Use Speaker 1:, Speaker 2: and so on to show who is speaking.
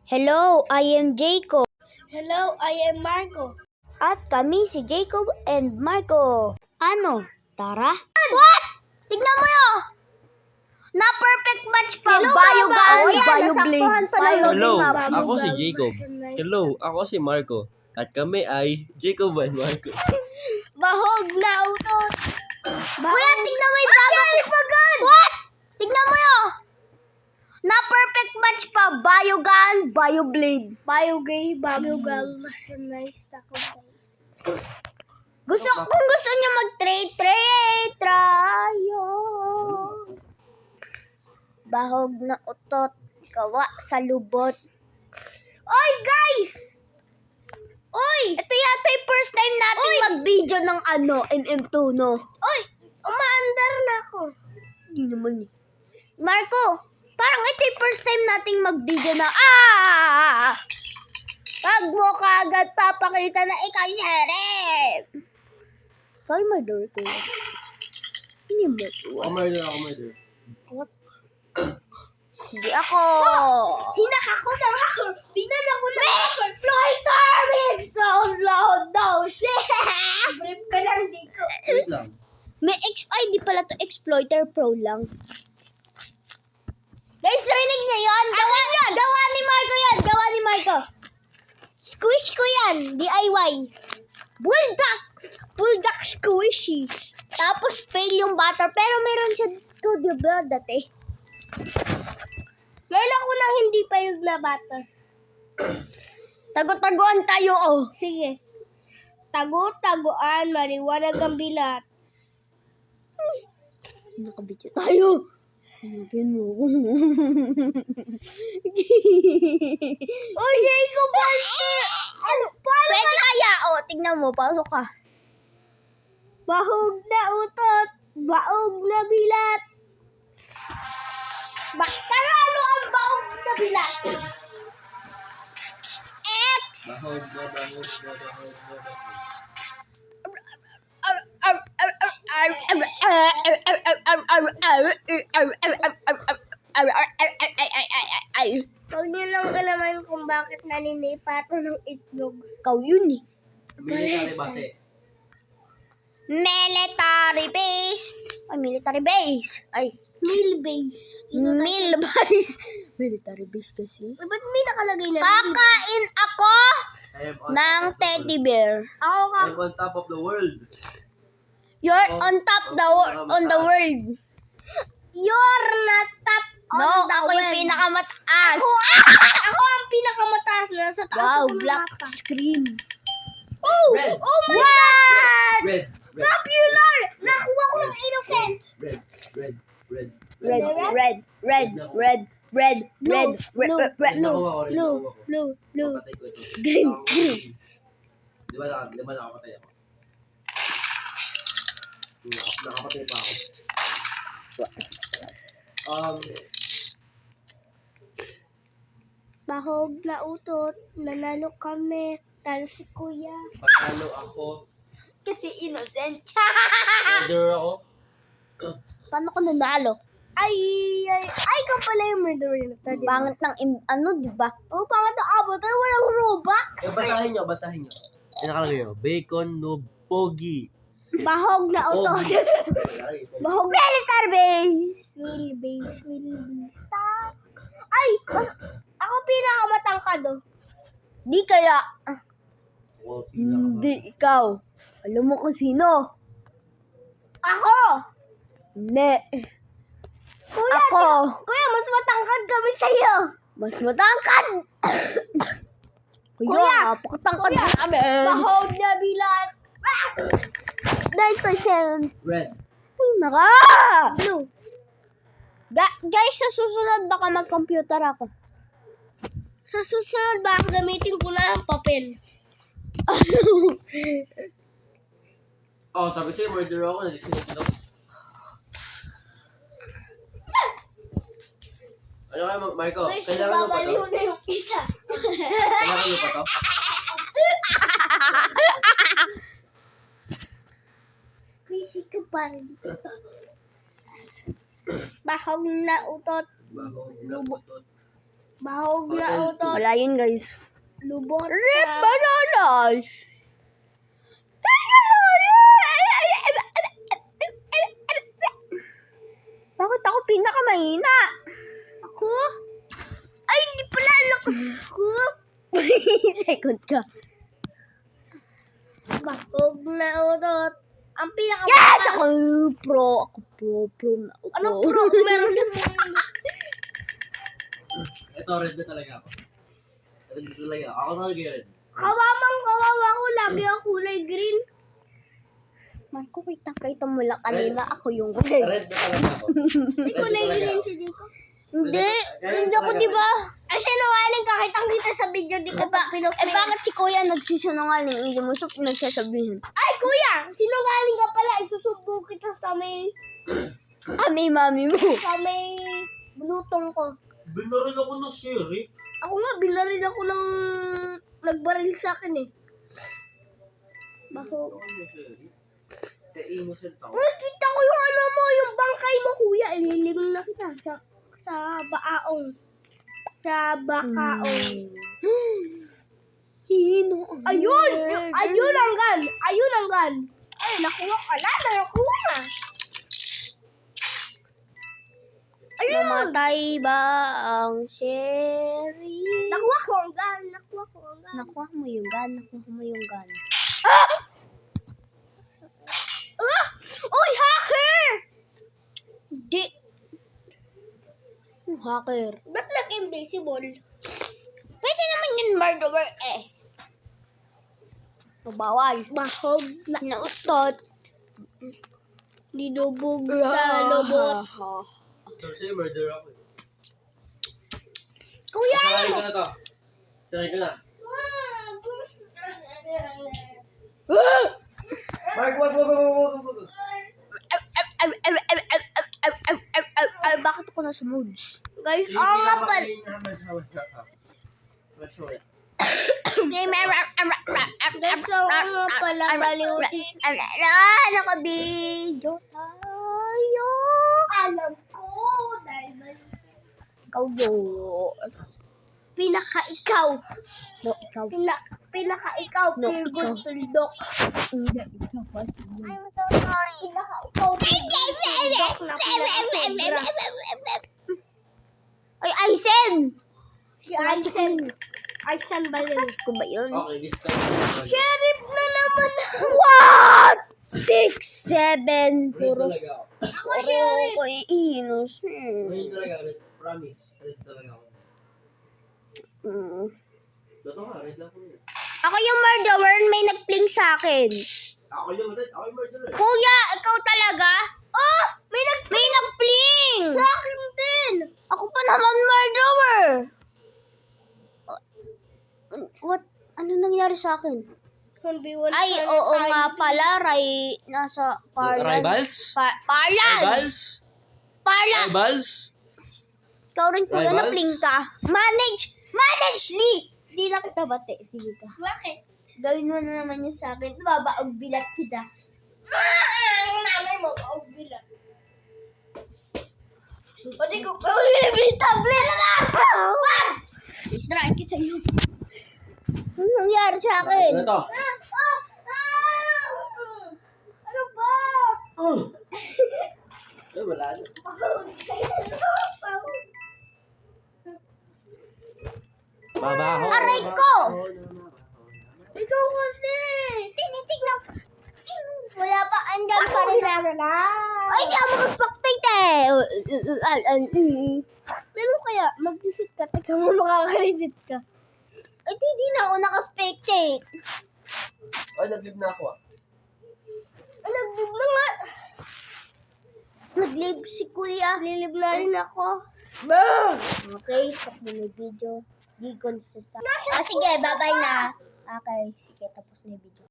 Speaker 1: Hello, I am Jacob.
Speaker 2: Hello, I am Marco.
Speaker 1: At kami si Jacob and Marco. Ano? Tara? What? Tignan mo yun! Na-perfect match pa. Biogan, Bioblade.
Speaker 3: Hello,
Speaker 1: Biogan.
Speaker 3: ako si Jacob. Hello, ako si Marco. At kami ay Jacob and Marco.
Speaker 2: Bahog na utot.
Speaker 1: Kuya, tignan mo yung bago. What? Tignan mo yun! Na-perfect match pa. Biogan, Bioblade.
Speaker 2: Biogay, Biogal. Mas nice taco.
Speaker 1: Kung gusto niyo mag-trade tayo. Bahog na utot, gawa sa lubot.
Speaker 2: Oy, guys! Oy!
Speaker 1: Ito yata yung first time natin mag-video ng MM2, no?
Speaker 2: Oy! Umaandar na ako.
Speaker 1: Hindi naman eh. Marco, parang ito yung first time nating mag-video na, Pag mo kagad papakita na ikaw yung harem. Ikaw yung murder ko. Hindi mo ko.
Speaker 3: Murder.
Speaker 1: What? Hindi ako.
Speaker 2: Hinak ako ng hacker. Binala ko ng hacker.
Speaker 1: Exploiter! It's so loud daw.
Speaker 2: Brief ka lang, Diko.
Speaker 3: Wait lang.
Speaker 1: Di pala to Exploiter Pro lang. Guys, rinig niya yun. Gawa ni Marco yan. Gawa ni Marco. Squish ko yan. DIY. Bulldog squishy. Tapos fail yung butter. Pero meron siya dito, diba, dati?
Speaker 2: Meron ako ng hindi pa yung na butter.
Speaker 1: Tago-taguan tayo, oh.
Speaker 2: Sige. Tago-taguan, maliwanag ang bilat.
Speaker 1: Nakabidyo tayo. Hanapin mo ako.
Speaker 2: Oy, Jacob! Ano? Paano?
Speaker 1: Pwede kaya, oh. Tignan mo, pasok ka.
Speaker 2: Bahog na utot. Baog na bilat. Parano ang baog na bilat?
Speaker 1: X!
Speaker 2: Huwag niyo lang alaman kung bakit naninipato ng itlog.
Speaker 1: Ikaw yun eh.
Speaker 3: Military
Speaker 1: Military base. Ay, military base. Ay,
Speaker 2: Meal base.
Speaker 1: mil base. Military base kasi.
Speaker 2: Ba't may nakalagay na?
Speaker 1: Kakain ako ng teddy bear.
Speaker 2: Ako ka.
Speaker 3: I'm on top of the world.
Speaker 1: You're on top on the world.
Speaker 2: You're not top on
Speaker 1: No,
Speaker 2: the
Speaker 1: ako yung
Speaker 2: web.
Speaker 1: pinakamataas.
Speaker 2: Ako ang pinakamataas na sa taas.
Speaker 1: Wow,
Speaker 2: ng
Speaker 1: black
Speaker 2: mapa.
Speaker 1: screen.
Speaker 2: Oh!
Speaker 3: Red.
Speaker 2: Oh my God!
Speaker 1: What?
Speaker 3: Red.
Speaker 2: Popular! Nakuha ko ng innocent!
Speaker 3: Red.
Speaker 1: Red,
Speaker 2: Blue.
Speaker 3: Papatay ko ito.
Speaker 1: Green.
Speaker 3: Di ba nakapatay ako? Nakapatay pa ako.
Speaker 2: Bahog na utot. Nanalo kami. Talo si Kuya.
Speaker 3: Patalo ako.
Speaker 1: Kasi innocent.
Speaker 3: Murder ako.
Speaker 1: Paano ko nanalo?
Speaker 2: Ay, ka pala yung murderer na tadi.
Speaker 1: Pangit ng di ba?
Speaker 2: Oh, pangat ang abot. Ay, walang Robux.
Speaker 3: Basahin nyo. Yung nakalagay nyo. Bacon, noob, pogi.
Speaker 2: Bahog na utot.
Speaker 1: Bahog military base.
Speaker 2: Will base. Ay, ako pinakamatangkad oh.
Speaker 1: Di kaya.
Speaker 3: Oh,
Speaker 1: Hindi ikaw. Alam mo kung sino?
Speaker 2: Ako!
Speaker 1: Hindi.
Speaker 2: Kuya,
Speaker 1: Ako.
Speaker 2: Kuya, mas matangkad kami sa'yo.
Speaker 1: Mas matangkad.
Speaker 2: Kuya.
Speaker 1: Kuya, napakatangkad
Speaker 2: Kuya.
Speaker 1: namin.
Speaker 2: Bahog na bilat. 9%.
Speaker 3: Red.
Speaker 1: Ay, naka.
Speaker 2: Blue.
Speaker 1: Guys, sa susunod baka mag-computer ako.
Speaker 2: Sa susunod ba, gamitin ko na ang papel.
Speaker 3: Oh, sabi sa'yo, murder ako. Nadisconnect ako. Ano kaya, Marco?
Speaker 2: Guys,
Speaker 3: Kailangan mo pa to?
Speaker 2: babaliw na yung isa.
Speaker 3: Kailangan mo pa to?
Speaker 2: Crazy ka pa rin. Bahog na utot.
Speaker 3: Bago, nabutot.
Speaker 2: Bahog na utot.
Speaker 1: Wala yun, guys.
Speaker 2: Lubot
Speaker 1: Rip
Speaker 2: sa...
Speaker 1: bananas! Bakit ako pinakamahina?
Speaker 2: Ako? Ay, hindi pala ako.
Speaker 1: Second ka.
Speaker 2: Bahog na utot. Ang pinaka...
Speaker 1: Yes! Ako pro. Ako pro na ako.
Speaker 2: Ano pro? Meron din
Speaker 3: Ito, red na talaga ako. Red na talaga ako. Ako talaga red.
Speaker 2: Kawamang kawawa ko. Lagi ang kulay green.
Speaker 1: Marco, kita mo lang kanina. Ako yung kulay.
Speaker 3: Red na talaga ako.
Speaker 2: May kulay green si Dico.
Speaker 1: Hindi. Hindi ako, diba?
Speaker 2: Ay, sinungaling ka. Kitang-kita sa video. Di ka pa pinost.
Speaker 1: Bakit si Kuya nagsisinungaling? Hindi mo siya nagsasabihin.
Speaker 2: Ay, kuya! Sinungaling ka pala. Isusubo kita sa may...
Speaker 1: May mami mo.
Speaker 2: sa may blutong ko.
Speaker 3: Binaril ako ng siri.
Speaker 2: Ako nga, binaril ako ng... nagbaril sa akin eh. Bako.
Speaker 3: Ako ng siri. Kaya innocent ako.
Speaker 2: Uy, kita ko yung ano mo, yung bangkay mo, kuya. Ililim na kita sa baaong. Sa bakaong.
Speaker 1: Hino.
Speaker 2: Ayun! Ayun ang gun! Ayun ang gun! Ay, nakuha ka na! Nakuha na! Ayun!
Speaker 1: Namatay ba ang Sherry?
Speaker 2: Nakuha ko ang gun! Nakuha ko ang gun!
Speaker 1: Nakuha mo yung gun. Nakuha mo yung gun.
Speaker 2: Ah! Uy, hacker!
Speaker 1: Di. Yung hacker.
Speaker 2: Ba't nag-invisible?
Speaker 1: Pwede naman yun murderer eh. Bawal.
Speaker 2: Bahog na
Speaker 1: Nautot.
Speaker 2: dinubog sa lobot.
Speaker 3: So, sa'yo, murder ako.
Speaker 2: Kuya!
Speaker 3: Sakay ka na to. Sakay ka na. Mark, wag.
Speaker 1: Ay, bakit ako nasa moods?
Speaker 2: Guys, oo nga pala. Guys, oo nga pala. Baliwtin.
Speaker 1: Nakabidyo tayo.
Speaker 2: Alam ko. Dahil
Speaker 1: Ikaw yo.
Speaker 2: pinaka-ikaw.
Speaker 1: No, ikaw.
Speaker 2: Pinaka-ikaw.
Speaker 1: No,
Speaker 2: Pirgot
Speaker 1: ikaw.
Speaker 2: tuldok.
Speaker 1: Hindi, ikaw pa siya.
Speaker 2: I'm so sorry. Pinaka-ikaw. Tuldok na pinaka-sobra.
Speaker 1: Ay, Aisen!
Speaker 2: Si Aisen. Aisen Baliw.
Speaker 1: Ko ba yun?
Speaker 3: Okay, this time.
Speaker 2: Sheriff na naman.
Speaker 1: What? 6, 7.
Speaker 3: Red
Speaker 1: Puro.
Speaker 3: talaga ako.
Speaker 2: Ako sheriff.
Speaker 1: Ko innocent.
Speaker 3: Red talaga, red. Promise. Red talaga ako.
Speaker 1: Mm.
Speaker 3: Totoo ka, red lang ako.
Speaker 1: Ako yung murderer, may nag-pling sa akin.
Speaker 3: Ako yung red, ako yung murderer.
Speaker 1: Kuya, ikaw talaga?
Speaker 2: Oh!
Speaker 1: May nag-pling!
Speaker 2: Sa akin din.
Speaker 1: Ako pa naman murderer. What? Ano nangyari sa akin?
Speaker 2: 1v1
Speaker 1: Ay, oo nga pala, nasa Parlan.
Speaker 3: Rivals?
Speaker 1: Parlan!
Speaker 3: Rivals?
Speaker 1: Parlan!
Speaker 3: Rivals?
Speaker 1: Ikaw rin kuya,
Speaker 3: Rivals?
Speaker 1: na-pling ka. Manage ni! Di na kita bate. Sige ka.
Speaker 2: Bakit?
Speaker 1: Gawin mo na naman yun sa akin. Babaog bilat kita.
Speaker 2: Ang nanay mo, kaugbilan. Pati ko, kaugbilan yung tablet.
Speaker 1: Wag! Distract kita sa'yo. Ano nangyari sa akin?
Speaker 3: Ano to?
Speaker 2: Ano ba?
Speaker 3: Ay, wala na. Babaho.
Speaker 1: Aray ko!
Speaker 2: Ikaw kasi.
Speaker 1: Tinitignan. Wala pa, andyan pa rin. Ay, di ako mag-spectate eh.
Speaker 2: Meron kaya, mag-visit ka, teka mo makaka-visit ka.
Speaker 1: Ay, di na ako naka-spectate.
Speaker 3: Ay, nag-live na ako ah.
Speaker 2: Nag-live na nga.
Speaker 1: Nag-live si kuya.
Speaker 2: Lilib na rin ako.
Speaker 1: Okay, stop na yung video. Di consistent. Sige, bye-bye na. Okay, sige, tapos na yung video.